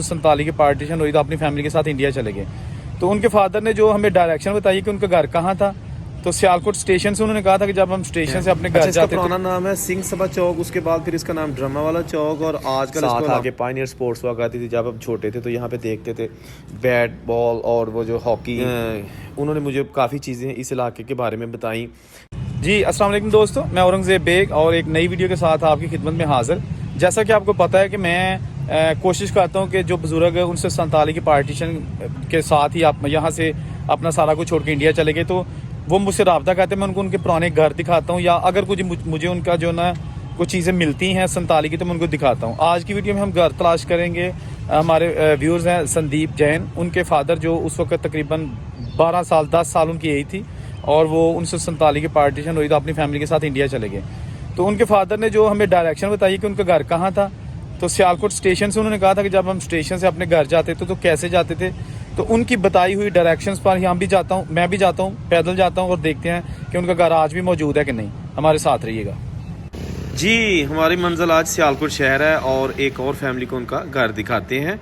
1947 की पार्टीशन हुई तो अपनी फैमिली के साथ इंडिया चले गए। तो उनके फादर ने जो हमें डायरेक्शन बताई कि उनका घर कहाँ था, तो सियालकोट स्टेशन से उन्होंने कहा था कि जब हम स्टेशन से अपने घर इसका जाते पुराना नाम है सिंह सभा चौक, उसके बाद फिर इसका नाम ड्रामा वाला चौक, और आजकल इसको आगे पायनियर स्पोर्ट्स हुआ करती थी। जब हम छोटे थे तो यहाँ पे देखते थे बैट बॉल और वो जो हॉकी। उन्होंने मुझे काफ़ी चीज़ें इस इलाके के बारे में बताई। जी अस्सलाम वालेकुम दोस्तों, मैं औरंगजेब बेग और एक नई वीडियो के साथ आपकी खिदमत में हाजिर। जैसा कि आपको पता है कि मैं कोशिश करता हूं कि जो बुजुर्ग 1947 की पार्टीशन के साथ ही आप यहाँ से अपना सारा कुछ छोड़ के इंडिया चले गए, तो वो मुझसे रब्ता करते हैं। मैं उनको उनके पुराने घर दिखाता हूँ, या अगर कुछ मुझे उनका जो ना कुछ चीज़ें मिलती हैं 47 की, तो मैं उनको दिखाता हूँ। आज की वीडियो में हम घर तलाश करेंगे। हमारे व्यूअर्स हैं संदीप जैन, उनके फादर जो उस वक्त तकरीबन 12 साल 10 साल उनकी एज थी, और वो 1947 की पार्टीशन हुई तो अपनी फैमिली के साथ इंडिया चले गए। तो उनके फादर ने जो हमें डायरेक्शन बताई कि उनका घर कहाँ था, तो सियालकोट स्टेशन से उन्होंने कहा था कि जब हम स्टेशन से अपने घर जाते थे तो कैसे जाते थे। तो उनकी बताई हुई डायरेक्शंस पर यहाँ भी जाता हूँ, मैं भी जाता हूँ, पैदल जाता हूँ, और देखते हैं कि उनका घर आज भी मौजूद है कि नहीं। हमारे साथ रहिएगा जी। हमारी मंजिल आज सियालकोट शहर है और एक और फैमिली को उनका घर दिखाते हैं।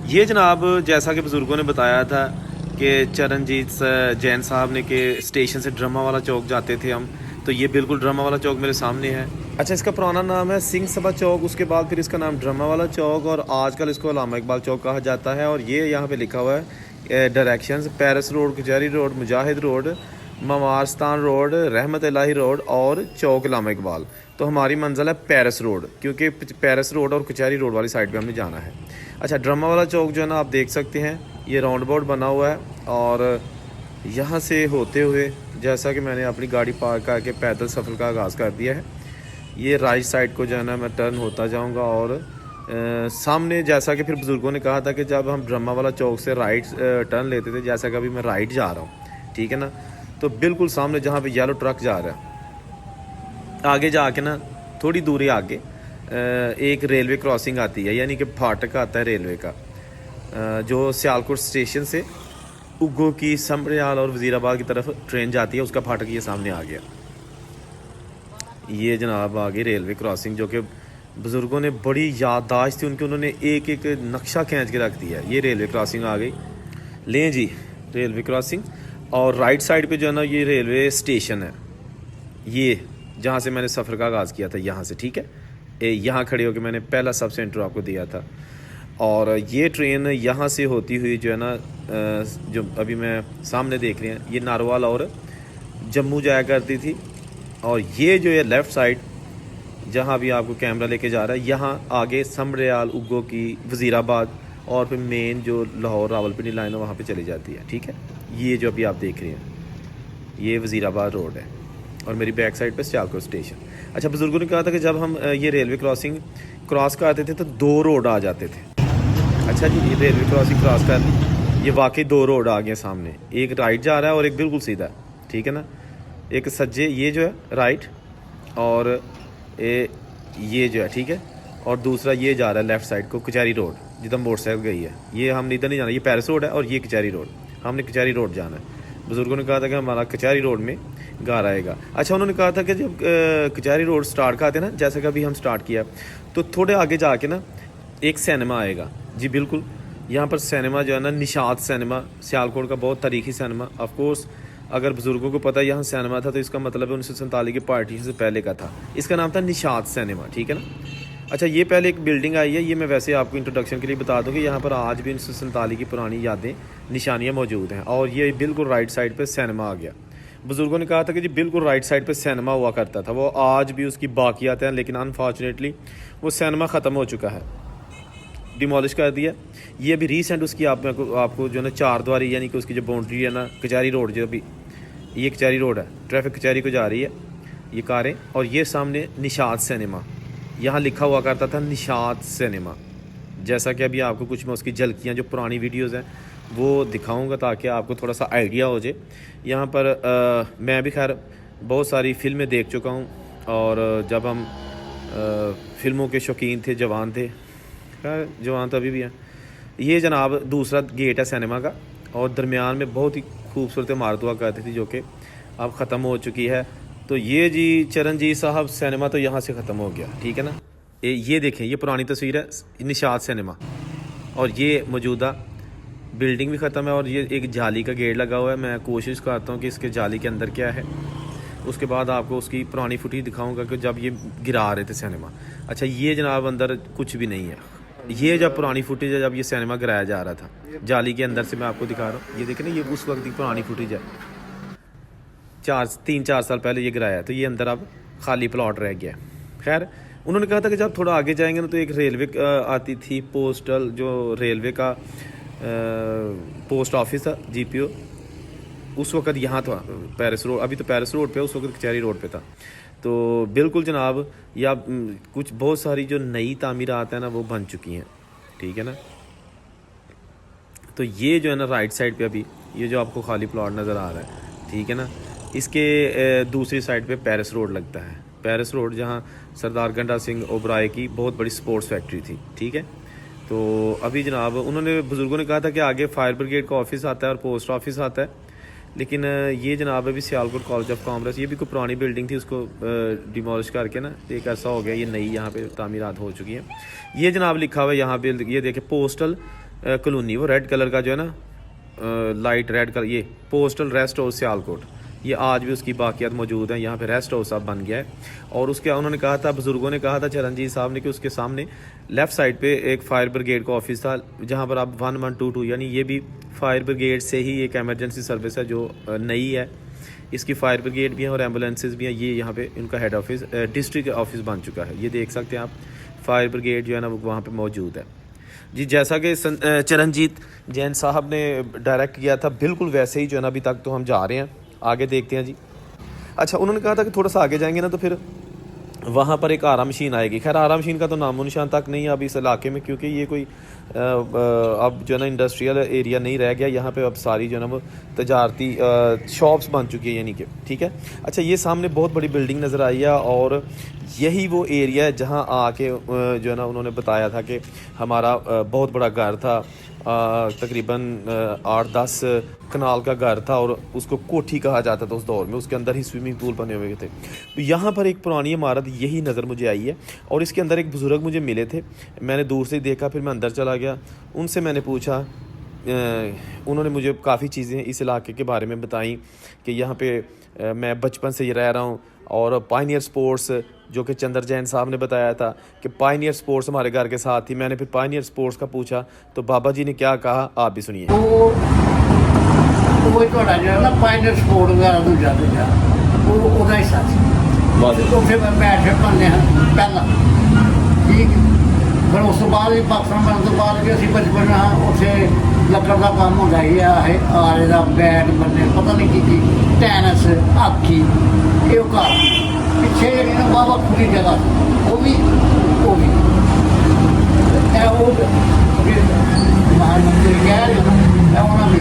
ये जनाब, जैसा कि बुजुर्गों ने बताया था कि चरणजीत जैन साहब ने कि स्टेशन से ड्रामा वाला चौक जाते थे हम, तो ये बिल्कुल ड्रामा वाला चौक मेरे सामने है। अच्छा, इसका पुराना नाम है सिंह सभा चौक, उसके बाद फिर इसका नाम ड्रामा वाला चौक, और आजकल इसको अल्लामा इकबाल चौक कहा जाता है। और ये यहाँ पे लिखा हुआ है डायरेक्शंस: पेरिस रोड, कचहरी रोड, मुजाहिद रोड, ममारस्तान रोड, रहमत इलाही रोड और चौक अल्लामा इकबाल। तो हमारी मंजिल है पेरिस रोड, क्योंकि पेरिस रोड और कचहरी रोड वाली साइड पे हमने जाना है। अच्छा, ड्रामा वाला चौक जो है ना, आप देख सकते हैं ये राउंड अबाउट बना हुआ है, और यहाँ से होते हुए जैसा कि मैंने अपनी गाड़ी पार्क करके पैदल सफ़र का आगाज़ कर दिया है, ये राइट साइड को जो है ना मैं टर्न होता जाऊँगा। और सामने जैसा कि फिर बुज़ुर्गों ने कहा था कि जब हम ड्रामा वाला चौक से राइट टर्न लेते थे, जैसा कि अभी मैं राइट जा रहा हूँ, ठीक है ना, तो बिल्कुल सामने जहाँ पे येलो ट्रक जा रहा है, आगे जाके ना थोड़ी दूरी आगे एक रेलवे क्रॉसिंग आती है, यानी कि फाटक आता है रेलवे का, जो सियालकोट स्टेशन से उग्गो की, समरियाल और वजीराबाद की तरफ ट्रेन जाती है, उसका फाटक ये सामने आ गया। ये जनाब आ गई रेलवे क्रॉसिंग, जो कि बुज़ुर्गों ने बड़ी याददाश्त थी उनकी, उन्होंने एक एक नक्शा खींच के रख दिया। ये रेलवे क्रॉसिंग आ गई, लें जी रेलवे क्रॉसिंग। और राइट साइड पे जो है ना ये रेलवे स्टेशन है, ये जहाँ से मैंने सफ़र का आगाज़ किया था, यहाँ से, ठीक है। यहाँ खड़े होकर मैंने पहला सब सेंटर आपको दिया था, और ये ट्रेन यहाँ से होती हुई जो है ना, जो अभी मैं सामने देख रहे हैं, ये नारवाल और जम्मू जाया करती थी। और ये जो है लेफ़्ट साइड, जहाँ भी आपको कैमरा लेके जा रहा है, यहाँ आगे समरियाल, उग्गो की, वज़ीराबाद, और फिर मेन जो लाहौर रावलपिंडी लाइन है वहाँ पे चली जाती है, ठीक है। ये जो अभी आप देख रहे हैं ये वज़ीराबाद रोड है, और मेरी बैक साइड पे सियालकोट स्टेशन। अच्छा, बुज़ुर्गों ने कहा था कि जब हम ये रेलवे क्रॉसिंग क्रॉस करते थे तो 2 रोड आ जाते थे। अच्छा जी, ये रेलवे क्रॉसिंग क्रॉस कर ली, ये वाकई 2 रोड आ गए सामने, एक राइट जा रहा है और एक बिल्कुल सीधा, ठीक है ना। एक सज्जे ये जो है राइट, और ये जो है, ठीक है, और दूसरा ये जा रहा है लेफ़्ट साइड को कचहरी रोड, जिधर मोटरसाइकिल गई है। ये हमने इधर नहीं जाना, ये पेरिस रोड है और ये कचहरी रोड, हमने कचहरी रोड जाना है। बुज़ुर्गों ने कहा था कि हमारा कचहरी रोड में घर आएगा। अच्छा, उन्होंने कहा था कि जब कचहरी रोड स्टार्ट करते ना, जैसे कि अभी हम स्टार्ट किया, तो थोड़े आगे जाके ना एक सिनेमा आएगा। जी बिल्कुल, यहाँ पर सिनेमा जो है ना, निशात सिनेमा, सियालकोट का बहुत तारीखी सिनेमा। ऑफकोर्स अगर बुज़ुर्गों को पता है यहाँ सिनेमा था, तो इसका मतलब है 1947 की पार्टीशन से पहले का था। इसका नाम था निशात सिनेमा, ठीक है ना। अच्छा, ये पहले एक बिल्डिंग आई है, ये मैं वैसे आपको इंट्रोडक्शन के लिए बता दूँ कि यहाँ पर आज भी 1947 की पुरानी यादें, निशानियाँ मौजूद हैं। और ये बिल्कुल राइट साइड पे सिनेमा आ गया। बुज़ुर्गों ने कहा था कि जी बिल्कुल राइट साइड पे सिनेमा हुआ करता था, वो आज भी उसकी बाकियात हैं, लेकिन अनफॉर्चुनेटली वो सिनेमा ख़त्म हो चुका है, डिमोलिश कर दिया। ये अभी रीसेंट उसकी आपको जो है ना 4 द्वारी, यानी कि उसकी जो बाउंड्री है ना, कचहरी रोड, जो अभी ये कचहरी रोड है, ट्रैफिक कचहरी को जा रही है ये कारें, और ये सामने निशात सिनेमा, यहाँ लिखा हुआ करता था निशात सिनेमा। जैसा कि अभी आपको कुछ मैं उसकी झलकियाँ, जो पुरानी वीडियोस हैं, वो दिखाऊंगा ताकि आपको थोड़ा सा आइडिया हो जाए। यहाँ पर मैं भी खैर बहुत सारी फिल्में देख चुका हूँ, और जब हम फिल्मों के शौकीन थे, जवान थे, खैर जवान तो अभी भी हैं। ये जनाब दूसरा गेट है सिनेमा का, और दरमियान में बहुत ही खूबसूरत इमारत हुआ करती थी, जो कि अब ख़त्म हो चुकी है। तो ये जी चरणजीत साहब सिनेमा तो यहाँ से ख़त्म हो गया, ठीक है ना। ये देखें, ये पुरानी तस्वीर है निशात सिनेमा, और ये मौजूदा बिल्डिंग भी ख़त्म है और ये एक जाली का गेट लगा हुआ है। मैं कोशिश करता हूँ कि इसके जाली के अंदर क्या है, उसके बाद आपको उसकी पुरानी फुटेज दिखाऊंगा कि जब ये गिरा रहे थे सिनेमा। अच्छा ये जनाब अंदर कुछ भी नहीं है, ये जब पुरानी फुटेज है जब ये सिनेमा गिराया जा रहा था, जाली के अंदर से मैं आपको दिखा रहा हूँ। ये देखें ना, ये उस वक्त की पुरानी फुटेज है, 3-4 साल पहले ये गिराया। तो ये अंदर अब खाली प्लॉट रह गया। खैर उन्होंने कहा था कि जब थोड़ा आगे जाएंगे ना तो एक रेलवे आती थी, पोस्टल, जो रेलवे का पोस्ट ऑफिस था, GPO, उस वक्त यहाँ था पेरिस रोड, अभी तो पेरिस रोड पे, उस वक्त कचहरी रोड पे था। तो बिल्कुल जनाब, या कुछ बहुत सारी जो नई तामीरात है ना वो बन चुकी हैं, ठीक है ना। तो ये जो है ना राइट साइड पे अभी ये जो आपको खाली प्लॉट नज़र आ रहा है, ठीक है ना, इसके दूसरी साइड पे पेरिस रोड लगता है। पेरिस रोड जहाँ सरदार गंडा सिंह ओबराय की बहुत बड़ी स्पोर्ट्स फैक्ट्री थी, ठीक है। तो अभी जनाब उन्होंने, बुज़ुर्गों ने कहा था कि आगे फायर ब्रिगेड का ऑफिस आता है और पोस्ट ऑफिस आता है, लेकिन ये जनाब अभी सियालकोट कॉलेज ऑफ कॉमर्स, ये भी कोई पुरानी बिल्डिंग थी, उसको डिमोलिश करके ना एक ऐसा हो गया, ये नई यहाँ पे तामीरात हो चुकी है। ये जनाब लिखा हुआ है यहाँ पे, ये देखे पोस्टल कॉलोनी, वो रेड कलर का जो है ना, लाइट रेड कलर, ये पोस्टल रेस्ट हाउस सियालकोट, ये आज भी उसकी बाकियात मौजूद हैं। यहाँ पे रेस्ट हाउस अब बन गया है। और उसके उन्होंने कहा था, बुज़ुर्गों ने कहा था, चरणजीत साहब ने, कि उसके सामने लेफ़्ट साइड पे एक फायर ब्रिगेड का ऑफिस था, जहाँ पर अब 1122, यानी ये भी फायर ब्रिगेड से ही एक एमरजेंसी सर्विस है जो नई है। इसकी फायर ब्रिगेड भी है और एम्बुलेंसेज भी हैं। ये यहाँ पे इनका हेड ऑफिस, डिस्ट्रिक्ट ऑफिस बन चुका है। ये देख सकते हैं आप, फायर ब्रिगेड जो है ना वो वहाँ पर मौजूद है जी। जैसा कि चरणजीत जैन साहब ने डायरेक्ट किया था, बिल्कुल वैसे ही जो है ना अभी तक तो हम जा रहे हैं, आगे देखते हैं जी। अच्छा उन्होंने कहा था कि थोड़ा सा आगे जाएंगे ना तो फिर वहाँ पर एक आरा मशीन आएगी। खैर आरा मशीन का तो नामो निशान तक नहीं है अब इस इलाके में, क्योंकि ये कोई अब जो है ना इंडस्ट्रियल एरिया नहीं रह गया। यहाँ पे अब सारी जो है ना वो तजारती शॉप्स बन चुकी है, यानी कि, ठीक है। अच्छा ये सामने बहुत बड़ी बिल्डिंग नज़र आई है और यही वो एरिया है जहाँ आके जो है ना उन्होंने बताया था कि हमारा बहुत बड़ा घर था, तकरीबन 8-10 कनाल का घर था और उसको कोठी कहा जाता था उस दौर में, उसके अंदर ही स्विमिंग पूल बने हुए थे। तो यहाँ पर एक पुरानी इमारत यही नज़र मुझे आई है और इसके अंदर एक बुज़ुर्ग मुझे मिले थे, मैंने दूर से देखा, फिर मैं अंदर चला गया, उनसे मैंने पूछा, उन्होंने मुझे काफ़ी चीज़ें इस इलाके के बारे में बताई कि यहाँ पे मैं बचपन से ही रह रहा हूँ और पायनियर स्पोर्ट्स, जो कि चंद्र जैन साहब ने बताया था कि पायनियर स्पोर्ट्स हमारे घर के साथ थी। मैंने फिर पायनियर स्पोर्ट्स का पूछा तो बाबा जी ने क्या कहा, आप भी सुनिए। ਉਹ ਤੁਹਾਡਾ ਜਿਹੜਾ ਨਾ ਪਾਇਲਟ ਸਪੋਰਟ ਵਗੈਰਾ ਨੂੰ ਜਾਂਦੇ ਜਾ ਉਹ ਉਹਦਾ ਹਿੱਸਾ ਸੀ। ਉੱਥੇ ਮੈਂ ਬੈਠ ਪਾਉਂਦੇ ਹਾਂ ਪਹਿਲਾਂ, ਠੀਕ। ਫਿਰ ਉਸ ਤੋਂ ਬਾਅਦ ਵੀ ਪਾਕਿਸਤਾਨ ਬਣਨ ਤੋਂ ਬਾਅਦ ਵੀ ਅਸੀਂ ਬਚਪਨ ਉੱਥੇ ਲੱਕੜ ਦਾ ਕੰਮ ਹੁੰਦਾ ਸੀ, ਆਰੇ ਦਾ ਬੈਟ ਬੰਨੇ, ਪਤਾ ਨਹੀਂ ਕੀ ਟੈਨਿਸ, ਹਾਕੀ, ਇਹ ਉਹ ਘਰ ਪਿੱਛੇ ਜਿਹੜੀ ਨਾ ਬਾਬਾ ਖੁੱਲੀ ਜਗ੍ਹਾ ਸੀ, ਉਹ ਵੀ ਇਹ ਉਹ ਮਹਾਨ ਮੰਤਰੀ ਕਹਿ ਰਹੇ ਇਹ ਉਹਨਾਂ ਦੀ।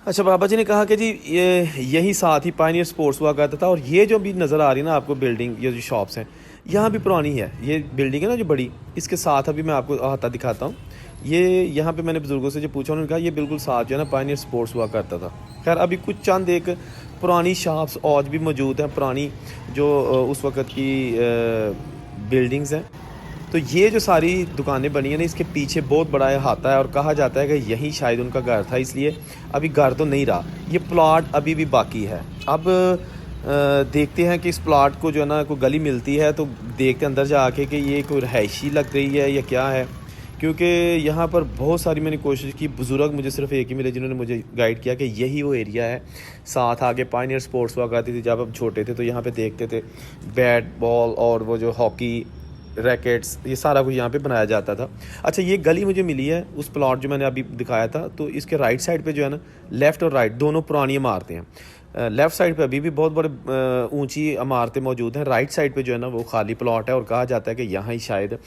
अच्छा बाबा जी ने कहा कि जी ये यही साथ ही पायनियर स्पोर्ट्स हुआ करता था और ये जो भी नज़र आ रही है ना आपको बिल्डिंग, ये जो शॉप्स हैं यहाँ भी पुरानी है। ये बिल्डिंग है ना जो बड़ी, इसके साथ अभी मैं आपको अहाता दिखाता हूँ। ये यहाँ पे मैंने बुज़ुर्गों से जो पूछा, उन्होंने कहा ये बिल्कुल साथ जो है ना पायनियर स्पोर्ट्स हुआ करता था। खैर अभी कुछ चंद एक पुरानी शॉप्स आज भी मौजूद हैं, पुरानी जो उस वक़्त की बिल्डिंग्स हैं। तो ये जो सारी दुकानें बनी हैं ना, इसके पीछे बहुत बड़ा अहाता है और कहा जाता है कि यही शायद उनका घर था, इसलिए अभी घर तो नहीं रहा, ये प्लॉट अभी भी बाकी है। अब देखते हैं कि इस प्लॉट को जो है ना कोई गली मिलती है तो देखते अंदर जाके कि ये कोई रहायशी लग रही है या क्या है, क्योंकि यहाँ पर बहुत सारी मैंने कोशिश की। बुज़ुर्ग मुझे सिर्फ एक ही मिले जिन्होंने मुझे गाइड किया कि यही वो एरिया है। साथ आगे पायनियर स्पोर्ट्स हुआ करती थी जब हम छोटे थे, तो यहाँ पे देखते थे बैट बॉल और वो जो हॉकी रैकेट्स, ये सारा कुछ यहाँ पे बनाया जाता था। अच्छा ये गली मुझे मिली है उस प्लॉट जो मैंने अभी दिखाया था, तो इसके राइट साइड पे जो है ना, लेफ़्ट और राइट दोनों पुरानी इमारतें हैं। लेफ़्ट साइड पे अभी भी बहुत बड़े ऊंची इमारतें मौजूद हैं, राइट साइड पे जो है ना वो खाली प्लॉट है और कहा जाता है कि यहाँ ही शायद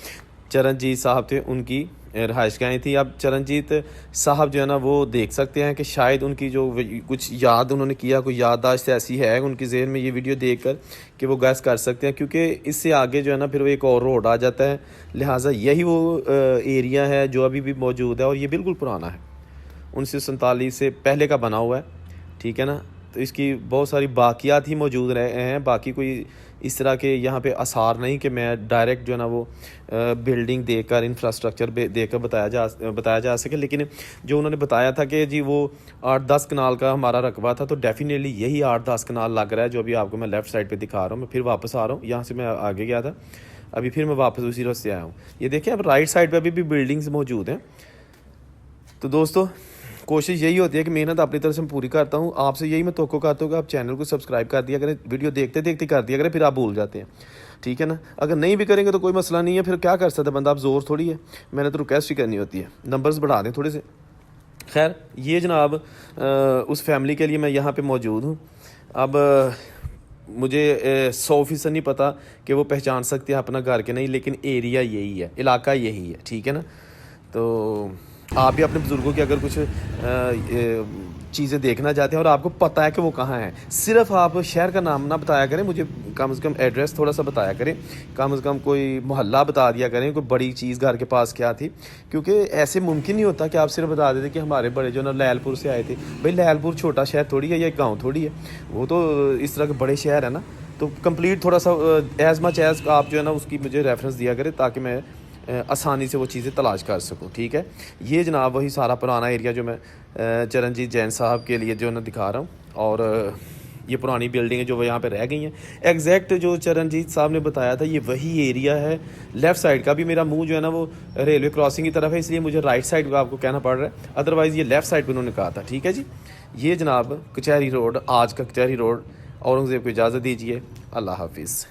चरणजीत साहब थे, उनकी रहायशगाहें थी। अब चरणजीत साहब जो है ना वो देख सकते हैं कि शायद उनकी जो कुछ याद उन्होंने किया, कोई याददाश्त ऐसी है उनकी ज़हन में ये वीडियो देखकर कि वो गैस कर सकते हैं, क्योंकि इससे आगे जो है ना फिर वो एक और रोड आ जाता है। लिहाजा यही वो एरिया है जो अभी भी मौजूद है और ये बिल्कुल पुराना है, 1947 से पहले का बना हुआ है, ठीक है ना। तो इसकी बहुत सारी बाकियात ही मौजूद रहे हैं, बाकी कोई इस तरह के यहाँ पे आसार नहीं कि मैं डायरेक्ट जो है ना वो बिल्डिंग देखकर इंफ्रास्ट्रक्चर देखकर बताया जा सके। लेकिन जो उन्होंने बताया था कि जी वो 8-10 कनाल का हमारा रकबा था, तो डेफिनेटली यही 8-10 कनाल लग रहा है जो अभी आपको मैं लेफ़्ट साइड पे दिखा रहा हूँ। मैं फिर वापस आ रहा हूँ, यहाँ से मैं आगे गया था, अभी फिर मैं वापस उसी रास्ते आया हूँ। ये देखिए अब राइट साइड पर अभी भी बिल्डिंग्स मौजूद हैं। तो दोस्तों कोशिश यही होती है कि मेहनत अपनी तरफ से मैं पूरी करता हूँ। आपसे यही मैं तोक़ो करता हूँ कि आप चैनल को सब्सक्राइब कर दिया करें, वीडियो देखते देखते कर दिया करें, फिर आप भूल जाते हैं, ठीक है ना। अगर नहीं भी करेंगे तो कोई मसला नहीं है, फिर क्या कर सकते बंदा, आप जोर थोड़ी है, मैंने तो रिक्वेस्ट ही करनी होती है, नंबर्स बढ़ा दें थोड़े से। खैर ये जनाब उस फैमिली के लिए मैं यहाँ पर मौजूद हूँ। अब मुझे 100% नहीं पता कि वो पहचान सकते हैं अपना घर के नहीं, लेकिन एरिया यही है, इलाका यही है, ठीक है ना। तो आप भी अपने बुज़ुर्गों की अगर कुछ चीज़ें देखना चाहते हैं और आपको पता है कि वो कहाँ है, सिर्फ आप शहर का नाम ना बताया करें, मुझे कम से कम एड्रेस थोड़ा सा बताया करें, कम से कम कोई मोहल्ला बता दिया करें, कोई बड़ी चीज़ घर के पास क्या थी। क्योंकि ऐसे मुमकिन नहीं होता कि आप सिर्फ बता देते कि हमारे बड़े जो ना लैलपुर से आए थे। भाई लैलपुर छोटा शहर थोड़ी है या गाँव थोड़ी है, वो तो इस तरह के बड़े शहर है ना। तो कंप्लीट थोड़ा सा एज़ मच एज़ आप जो है ना उसकी मुझे रेफरेंस दिया करें ताकि मैं आसानी से वो चीज़ें तलाश कर सकूं, ठीक है। ये जनाब वही सारा पुराना एरिया जो मैं चरणजीत जैन साहब के लिए जो है ना दिखा रहा हूँ, और ये पुरानी बिल्डिंग है जो यहाँ पे रह गई हैं। एग्जैक्ट जो चरणजीत साहब ने बताया था ये वही एरिया है। लेफ़्ट साइड का भी मेरा मुंह जो है ना वो रेलवे क्रॉसिंग की तरफ है, इसलिए मुझे राइट साइड का आपको कहना पड़ रहा है, अदरवाइज़ ये लेफ़्ट साइड पर उन्होंने कहा था, ठीक है जी। ये जनाब कचहरी रोड, आज का कचहरी रोड। औरंगज़ेब को इजाज़त दीजिए, अल्लाह हाफिज़।